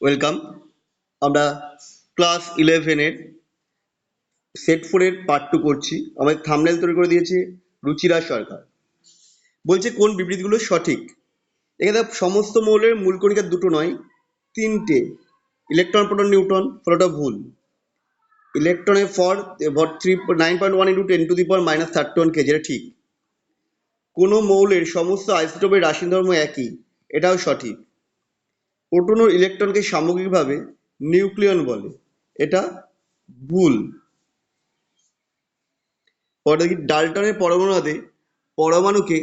Welcome. আমরা class 11 এর set 4 এর পার্ট 2 করছি। আমাদের থাম্বনেল তৈরি করে দিয়েছে রুচিরা সরকার। বলছে কোন বিবৃতিগুলো সঠিক। এখানে সমস্ত মৌলের মূল কণিকা দুটো নয়, তিনটে। ইলেকট্রন, প্রোটন, নিউট্রন, ফলোটা ভুল। ইলেকট্রনের ভর 9.1 × 10⁻³ কেজি, এটা ঠিক। কোনো মৌলের সমস্ত আইসোটোপের রাশি ধর্ম একই, এটাও সঠিক। প্রোটন ও ইলেকট্রনকে সামগ্রিকভাবে নিউক্লিয়ন বলে, এটা ভুল। পরে দেখি ডাল্টনের পরমাণুতে পরমাণুকে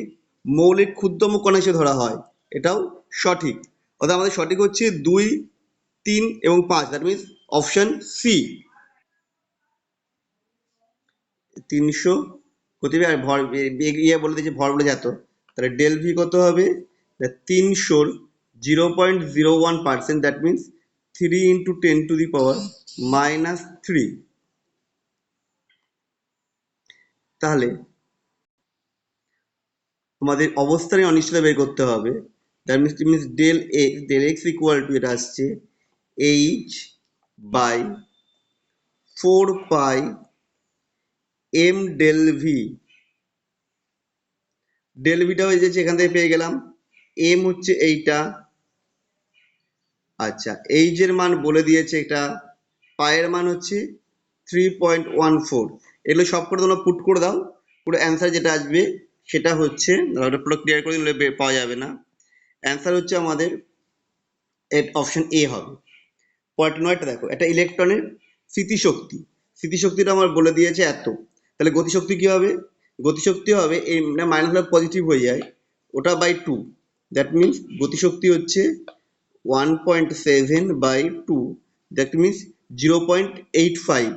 মৌলের ক্ষুদ্রতম কণা হিসেবে ধরা হয়, এটাও সঠিক। অর্থাৎ আমাদের সঠিক হচ্ছে 2, 3 এবং 5, দ্যাট মিনস অপশন সি। 300 হতে আর ভর ইয়ে বলে দিয়েছে, ভর বলে যেত, তাহলে ডেল ভি কত হবে? 300 0.01%, দ্যাট মিনস 3 × 10⁻³ তাহলে তোমাদের অবস্থানের অনিশ্চয়তা বের করতে হবে। That means del x equal to, এটা আসছে h/4πm ডেল ভি। ডেল ভিটা হয়ে যাচ্ছে, এখান থেকে পেয়ে গেলাম। এম হচ্ছে এইটা, আচ্ছা এইচ এর মান বলে দিয়েছে, এটা পায়ের মান হচ্ছে 3.14। এগুলো সব করে তোমরা পুট করে দাও, পুরো অ্যান্সার যেটা আসবে সেটা হচ্ছে, পুরো ক্লিয়ার করে দিলে পাওয়া যাবে না। অ্যান্সার হচ্ছে আমাদের অপশন এ হবে। পয়েন্ট নয়টা দেখো, একটা ইলেকট্রনের স্থিতিশক্তি। স্থিতিশক্তিটা আমার বলে দিয়েছে এত, তাহলে গতিশক্তি কি হবে? গতিশক্তি হবে এই মাইনাস হলে পজিটিভ হয়ে যায়, ওটা বাই 2। দ্যাট মিনস গতিশক্তি হচ্ছে 1.7/2, দ্যাট মিনস 0.85।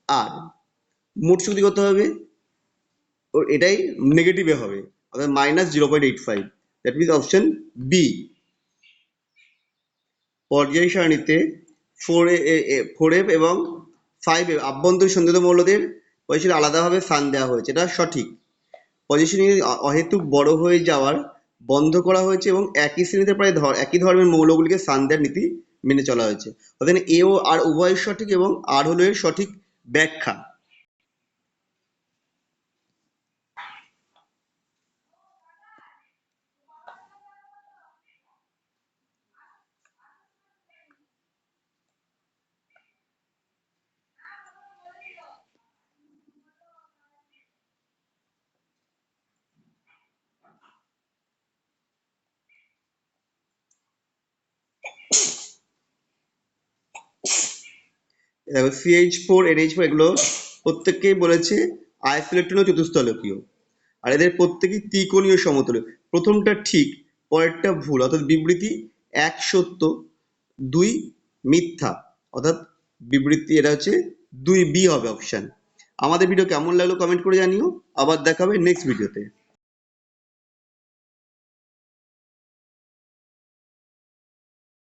আর মোট শক্তি কত হবে? এটাই নেগেটিভে হবে, অর্থাৎ -0.85, দ্যাট মিনস অপশন বি। পর্যায় সারণীতে 4f এবং 5f আভ্যন্তরীণ সন্নিহিত মৌলদের পজিশন আলাদাভাবে স্থান দেওয়া হয়েছে, এটা সঠিক। পজিশনিং অহেতুক বড় হয়ে যাওয়ার বন্ধ করা হয়েছে এবং একই শ্রেণীতে প্রায় একই ধর্মের মৌলগুলিকে স্থান দেওয়ার নীতি মেনে চলা হয়েছে। অর্থাৎ এ ও আর উভয় সঠিক এবং আর হলো এর সঠিক ব্যাখ্যা। দেখো CH4 NH4 এগুলো প্রত্যেককেই বলেছে আইসোইলেকট্রন ও চতুস্থলকীয়, আর এদের প্রত্যেকেই ত্রিকোণীয় সমতলীয়। প্রথমটা ঠিক, পরেরটা ভুল, অর্থাৎ বিবৃতি 1 সত্য 2 মিথ্যা, অর্থাৎ বিবৃতি এটা হচ্ছে 2B হবে অপশন। আমাদের ভিডিও কেমন লাগলো কমেন্ট করে জানিও। আবার দেখা হবে নেক্সট ভিডিওতে।